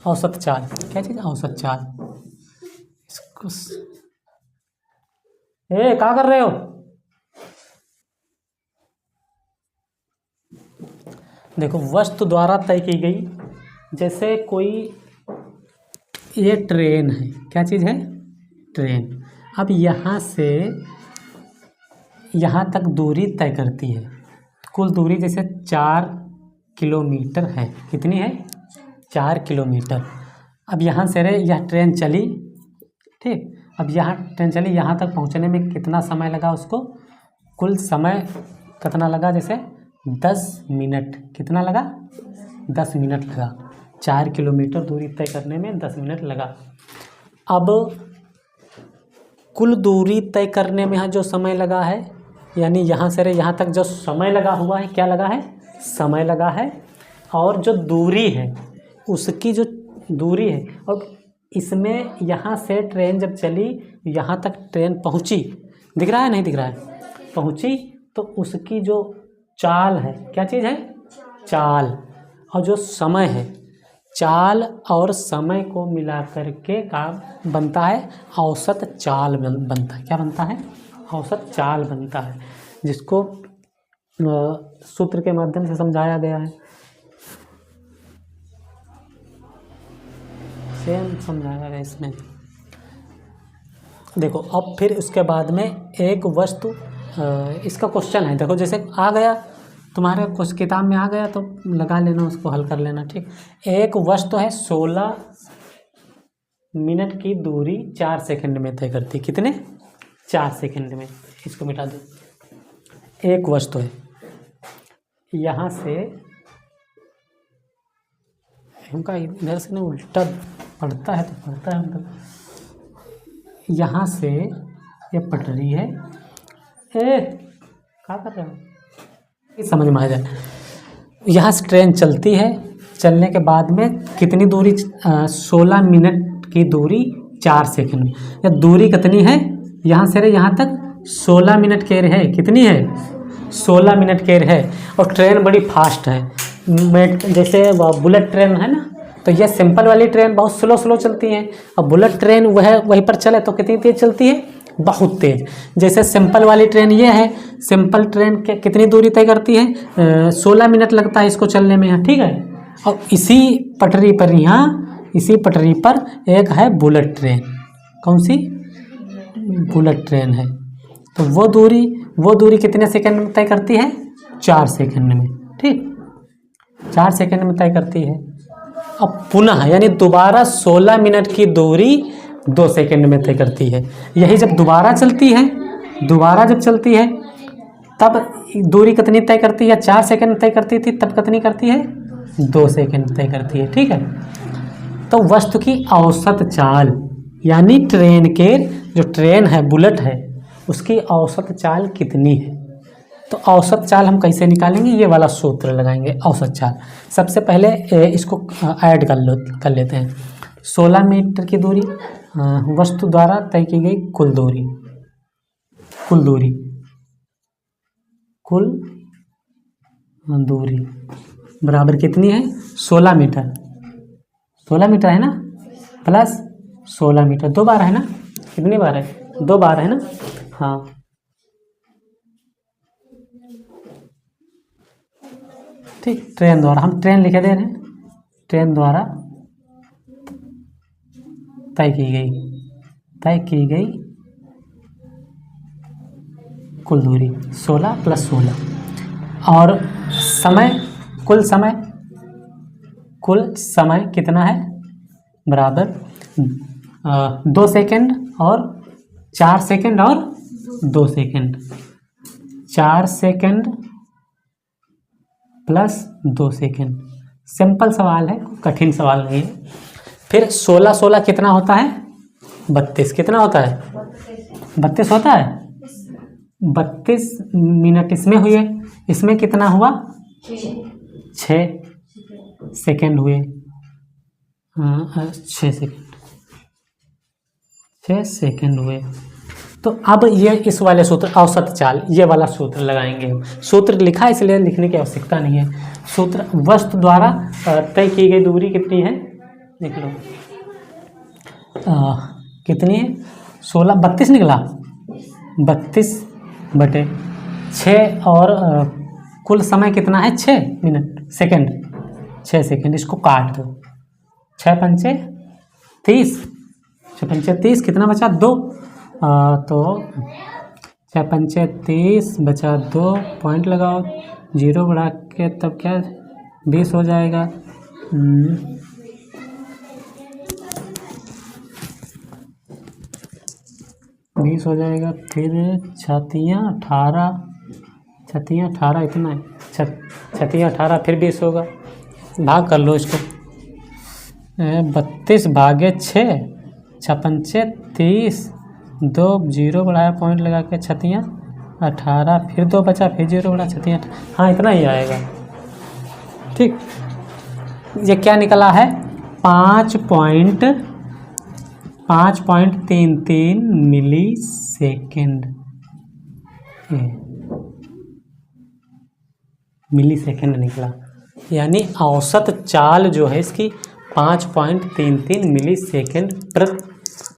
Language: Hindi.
औसत चाल, क्या चीज़? औसत चाल। इसको क्या कर रहे हो? देखो, वस्तु द्वारा तय की गई, जैसे कोई ये ट्रेन है, क्या चीज़ है? ट्रेन। अब यहाँ से यहाँ तक दूरी तय करती है, कुल दूरी जैसे 4 किलोमीटर है। कितनी है? 4 किलोमीटर। अब यहाँ से यह ट्रेन चली, ठीक। अब यहाँ ट्रेन चली, यहाँ तक पहुँचने में कितना समय लगा उसको? कुल समय कितना लगा? जैसे 10 मिनट। कितना लगा? 10 मिनट लगा। 4 किलोमीटर दूरी तय करने में 10 मिनट लगा। अब कुल दूरी तय करने में जो समय लगा है, यानी यहाँ से यहाँ तक जो समय लगा हुआ है, क्या लगा है? समय लगा है। और जो दूरी है, उसकी जो दूरी है, और इसमें यहाँ से ट्रेन जब चली, यहाँ तक ट्रेन पहुँची, दिख रहा है नहीं दिख रहा है? पहुँची, तो उसकी जो चाल है, क्या चीज़ है? चाल। और जो समय है, चाल और समय को मिला करके काम बनता है औसत चाल बनता है। क्या बनता है? औसत चाल बनता है, जिसको सूत्र के माध्यम से समझाया गया है। सेम समझाया गया इसमें। देखो, अब फिर उसके बाद में एक वस्तु, इसका क्वेश्चन है। देखो, जैसे आ गया तुम्हारे कुछ किताब में आ गया तो लगा लेना, उसको हल कर लेना, ठीक। एक वस्तु है 16 मिनट की दूरी 4 सेकंड में तय करती। कितने? 4 सेकंड में। इसको मिटा दो। एक वस्तु है, यहाँ से उनका इधर से ना उल्टा पड़ता है तो पड़ता है, मतलब यहाँ से ये पटरी है। क्या कर रहे हो? समझ में आ जाए। यहाँ से ट्रेन चलती है, चलने के बाद में कितनी दूरी? 16 मिनट की दूरी 4 सेकंड में। या दूरी कितनी है? यहाँ से यहाँ तक 16 मिनट के है। कितनी है? 16 मिनट के है। और ट्रेन बड़ी फास्ट है, जैसे बुलेट ट्रेन है ना, तो यह सिंपल वाली ट्रेन बहुत स्लो चलती है। और बुलेट ट्रेन वहीं पर चले तो कितनी तेज़ चलती है? बहुत तेज़। जैसे सिंपल वाली ट्रेन ये है, सिंपल ट्रेन के कितनी दूरी तय करती है? 16 मिनट लगता है इसको चलने में, ठीक है। और इसी पटरी पर, यहाँ इसी पटरी पर एक है बुलेट ट्रेन। कौन सी? बुलेट ट्रेन है। तो वो दूरी कितने सेकंड में तय करती है? 4 सेकंड में, ठीक। 4 सेकंड में तय करती है। अब पुनः यानी दोबारा 16 मिनट की दूरी 2 सेकंड में तय करती है। यही जब दोबारा जब चलती है तब दूरी कितनी तय करती है? 4 सेकंड तय करती थी, तब कितनी करती है? 2 सेकंड तय करती है, ठीक है। तो वस्तु की औसत चाल, यानी ट्रेन के, जो ट्रेन है बुलेट है, उसकी औसत चाल कितनी है? तो औसत चाल हम कैसे निकालेंगे? ये वाला सूत्र लगाएंगे, औसत चाल। सबसे पहले इसको ऐड कर लेते हैं। 16 मीटर की दूरी वस्तु द्वारा तय की गई कुल दूरी बराबर कितनी है? 16 मीटर। 16 मीटर है ना, प्लस 16 मीटर। 2 बार है ना? कितनी बार है? 2 बार है ना? हाँ, ठीक। ट्रेन द्वारा, हम ट्रेन लिखे दे रहे हैं। ट्रेन द्वारा तय की गई कुल दूरी 16 + 16। और कुल समय कितना है? बराबर 2 सेकंड और 4 सेकंड और 2 सेकंड। 4 second + 2 second. सिंपल सवाल है, कठिन सवाल नहीं है। फिर 16 कितना होता है? 32। कितना होता है? 32 होता है। 32 मिनट इसमें हुए, इसमें कितना हुआ? 6 सेकंड हुए। 6 सेकंड हुए। तो अब ये इस वाले सूत्र, औसत चाल, ये वाला सूत्र लगाएंगे। सूत्र लिखा है इसलिए लिखने की आवश्यकता नहीं है। सूत्र, वस्तु द्वारा तय की गई दूरी कितनी है? देख लो कितनी है, 16 32 निकला, 32/6 और कुल समय कितना है 6 मिनट सेकंड, 6 सेकंड। इसको काट दो, 6 पंचे 30, 6 पंचे 30, कितना बचा 2, तो 6 पंचे 30 बचा 2, पॉइंट लगाओ, 0 बढ़ा के तब क्या 20 हो जाएगा। 20 हो जाएगा। फिर छतियाँ 18 इतना है, छतियाँ 18, फिर 20 होगा, भाग कर लो इसको। 32 भागे 6, 6 पंचे 30, 2 0 बढ़ाया पॉइंट लगा के, छतियाँ 18, फिर 2 बचा, फिर 0 बढ़ा, छतियाँ, हाँ इतना ही आएगा। ठीक, ये क्या निकला है 5.33 मिली सेकेंड, मिली सेकेंड निकला। यानी औसत चाल जो है इसकी 5.33 मिली सेकेंड प्रति